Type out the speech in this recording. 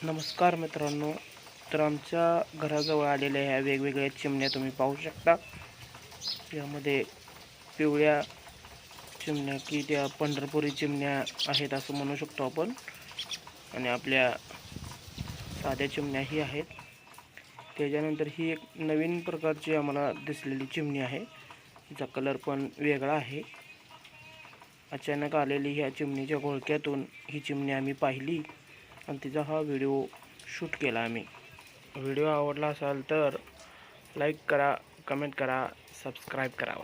नमस्कार मित्रांनो. तर आमच्या घराजवळ आलेल्या ह्या वेगवेगळ्या चिमण्या तुम्ही पाहू शकता. यामध्ये पिवळ्या चिमण्या की त्या पंढरपुरी चिमण्या आहेत असं म्हणू शकतो आपण, आणि आपल्या साध्या चिमण्याही आहेत. त्याच्यानंतर ही एक नवीन प्रकारची आम्हाला दिसलेली चिमणी आहे. हिचा कलर पण वेगळा आहे. अचानक आलेली ह्या चिमणीच्या घोळक्यातून ही चिमणी आम्ही पाहिली आणि तिचा हा व्हिडिओ शूट केला आम्ही. व्हिडिओ आवडला असाल तर लाईक करा, कमेंट करा, सबस्क्राईब करा.